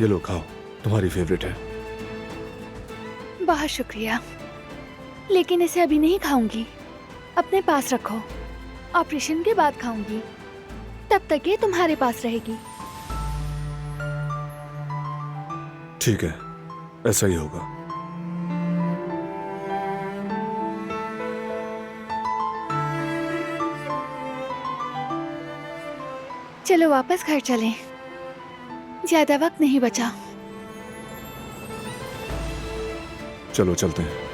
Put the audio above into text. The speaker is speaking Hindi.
ये लो खाओ, तुम्हारी फेवरेट है। बहुत शुक्रिया, लेकिन इसे अभी नहीं खाऊंगी। अपने पास रखो, ऑपरेशन के बाद खाऊंगी। तब तक ये तुम्हारे पास रहेगी। ठीक है, ऐसा ही होगा। चलो वापस घर चलें, ज्यादा वक्त नहीं बचा। चलो चलते हैं।